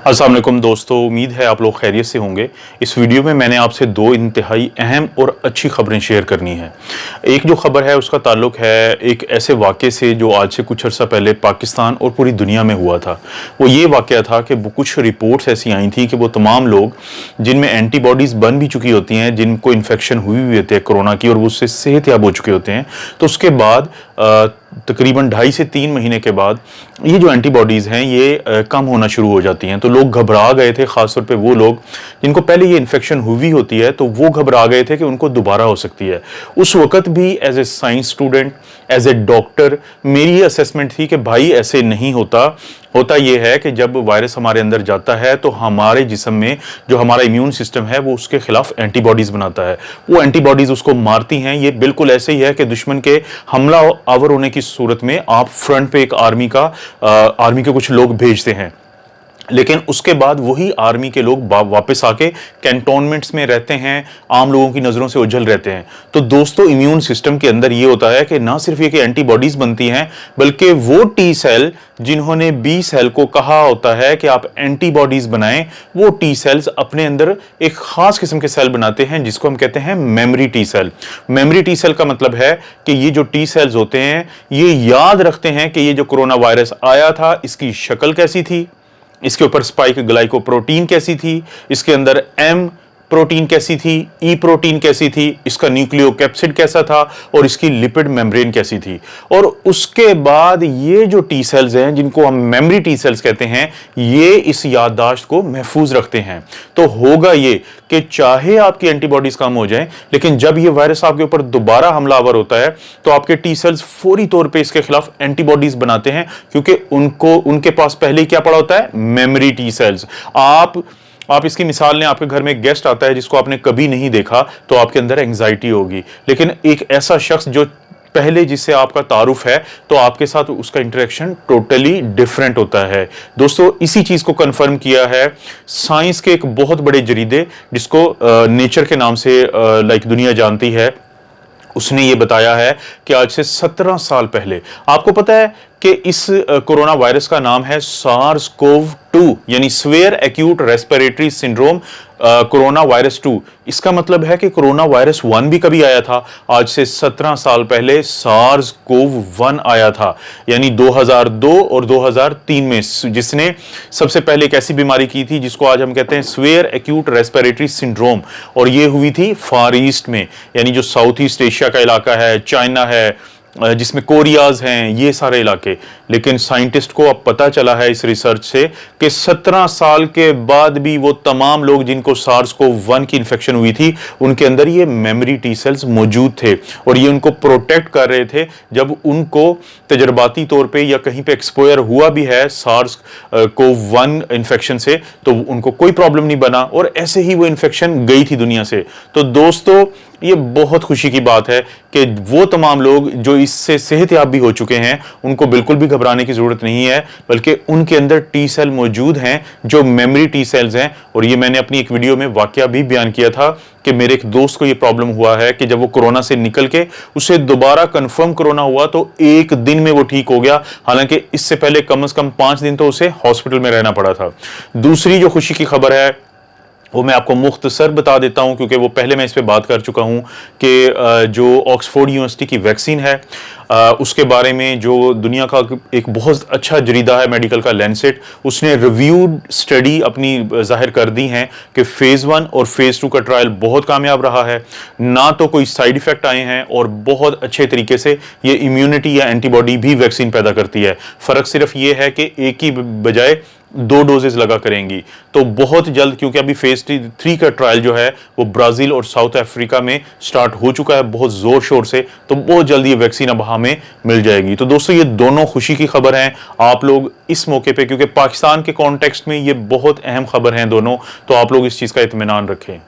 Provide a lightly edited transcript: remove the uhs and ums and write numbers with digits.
अस्सलाम वालेकुम दोस्तों, उम्मीद है आप लोग खैरियत से होंगे। इस वीडियो में मैंने आपसे दो इंतहाई अहम और अच्छी खबरें शेयर करनी है। एक जो खबर है उसका ताल्लुक है एक ऐसे वाक़े से जो आज से कुछ अर्सा पहले पाकिस्तान और पूरी दुनिया में हुआ था। वो ये वाक़या था कि कुछ रिपोर्ट्स ऐसी आई थी कि वो तमाम लोग जिनमें एंटीबॉडीज़ बन भी चुकी होती हैं, जिनको इन्फेक्शन हुई हुई होती है कोरोना की, और वो उससे सेहतयाब हो चुके होते हैं, तो उसके बाद तकरीबन 2.5 से 3 महीने के बाद ये जो एंटीबॉडीज़ हैं ये कम होना शुरू हो जाती हैं। तो लोग घबरा गए थे, ख़ासतौर पे वो लोग जिनको पहले ये इन्फेक्शन हुई होती है, तो वो घबरा गए थे कि उनको दोबारा हो सकती है। उस वक़्त भी as a science student, as a doctor, मेरी ये असेसमेंट थी कि भाई ऐसे नहीं होता। होता ये है कि जब वायरस हमारे अंदर जाता है तो हमारे जिस्म में जो हमारा इम्यून सिस्टम है वो उसके खिलाफ एंटीबॉडीज़ बनाता है, वो एंटीबॉडीज़ उसको मारती हैं। ये बिल्कुल ऐसे ही है कि दुश्मन के हमला आवर होने की सूरत में आप फ्रंट पे एक आर्मी के कुछ लोग भेजते हैं, लेकिन उसके बाद वही आर्मी के लोग वापस आके कैंटोनमेंट्स में रहते हैं, आम लोगों की नज़रों से ओझल रहते हैं। तो दोस्तों, इम्यून सिस्टम के अंदर ये होता है कि ना सिर्फ ये कि एंटीबॉडीज़ बनती हैं, बल्कि वो टी सेल जिन्होंने बी सेल को कहा होता है कि आप एंटीबॉडीज़ बनाएं, वो टी सेल्स अपने अंदर एक ख़ास किस्म के सेल बनाते हैं जिसको हम कहते हैं memory T cell. Memory T cell का मतलब है कि ये जो टी सेल्स होते हैं ये याद रखते हैं कि ये जो कोरोना वायरस आया था इसकी शक्ल कैसी थी, इसके ऊपर स्पाइक ग्लाइकोप्रोटीन कैसी थी, इसके अंदर एम प्रोटीन कैसी थी, ई प्रोटीन कैसी थी, इसका न्यूक्लियोकैप्सिड कैसा था और इसकी लिपिड मेम्ब्रेन कैसी थी। और उसके बाद ये जो टी सेल्स हैं जिनको हम मेमोरी टी सेल्स कहते हैं, ये इस याददाश्त को महफूज रखते हैं। तो होगा ये कि चाहे आपकी एंटीबॉडीज कम हो जाएं, लेकिन जब ये वायरस आपके ऊपर दोबारा हमलावर होता है तो आपके टी सेल्स फौरी तौर पे इसके खिलाफ एंटीबॉडीज बनाते हैं, क्योंकि उनके पास पहले ही क्या पड़ा होता है, मेमोरी टी सेल्स। आप इसकी मिसाल लें, आपके घर में एक गेस्ट आता है जिसको आपने कभी नहीं देखा, तो आपके अंदर एंग्जाइटी होगी। लेकिन एक ऐसा शख्स जो पहले जिससे आपका तारुफ है, तो आपके साथ उसका इंटरेक्शन टोटली डिफरेंट होता है। दोस्तों, इसी चीज को कंफर्म किया है साइंस के एक बहुत बड़े जरीदे जिसको नेचर के नाम से दुनिया जानती है। उसने ये बताया है कि आज से 17 साल पहले, आपको पता है कि इस कोरोना वायरस का नाम है SARS-CoV-2 यानी swear acute respiratory syndrome corona virus 2। इसका मतलब है कि कोरोना वायरस 1 भी कभी आया था। आज से 17 साल पहले SARS-CoV-1 आया था, यानी 2002 और 2003 में, जिसने सबसे पहले एक ऐसी बीमारी की थी जिसको आज हम कहते हैं स्वेयर एक्यूट रेस्पिरेटरी सिंड्रोम, और ये हुई थी फार ईस्ट में, यानी जो साउथ ईस्ट एशिया का इलाका है, चाइना है, जिसमें कोरियाज हैं, ये सारे इलाके। लेकिन साइंटिस्ट को अब पता चला है इस रिसर्च से कि 17 साल के बाद भी वो तमाम लोग जिनको SARS-CoV-1 की इन्फेक्शन हुई थी, उनके अंदर ये मेमोरी टी सेल्स मौजूद थे और ये उनको प्रोटेक्ट कर रहे थे। जब उनको तजर्बाती तौर पे या कहीं पे एक्सपोयर हुआ भी है SARS-CoV-1 इन्फेक्शन से, तो उनको कोई प्रॉब्लम नहीं बना और ऐसे ही वो इन्फेक्शन गई थी दुनिया से। तो दोस्तों, ये बहुत खुशी की बात है कि वो तमाम लोग जो इससे सेहतयाब भी हो चुके हैं, उनको बिल्कुल भी घबराने की जरूरत नहीं है, बल्कि उनके अंदर टी सेल मौजूद हैं जो मेमोरी टी सेल्स हैं। और ये मैंने अपनी एक वीडियो में वाकया भी बयान किया था कि मेरे एक दोस्त को ये प्रॉब्लम हुआ है कि जब वो कोरोना से निकल के उसे दोबारा कंफर्म कोरोना हुआ तो 1 दिन में वो ठीक हो गया, हालांकि इससे पहले कम से कम 5 दिन तो उसे हॉस्पिटल में रहना पड़ा था। दूसरी जो खुशी की खबर है वो मैं आपको मुख्तसर बता देता हूं, क्योंकि वो पहले मैं इस पे बात कर चुका हूं कि जो ऑक्सफोर्ड यूनिवर्सिटी की वैक्सीन है, उसके बारे में जो दुनिया का एक बहुत अच्छा जरीदा है मेडिकल का लैंसेट, उसने रिव्यूड स्टडी अपनी जाहिर कर दी हैं कि फेज़ 1 और फेज़ 2 का ट्रायल बहुत कामयाब रहा है, ना तो कोई साइड इफेक्ट आए हैं और बहुत अच्छे तरीके से ये इम्यूनिटी या एंटीबॉडी भी वैक्सीन पैदा करती है। फ़र्क सिर्फ ये है कि एक ही बजाय 2 डोजेस लगा करेंगी। तो बहुत जल्द, क्योंकि अभी फेज 3 का ट्रायल जो है वो ब्राजील और साउथ अफ्रीका में स्टार्ट हो चुका है बहुत जोर शोर से, तो बहुत जल्द ये वैक्सीन अब हमें मिल जाएगी। तो दोस्तों, ये दोनों खुशी की खबर हैं। आप लोग इस मौके पे, क्योंकि पाकिस्तान के कॉन्टेक्स्ट में ये बहुत अहम खबर हैं दोनों, तो आप लोग इस चीज़ का इत्मीनान रखें।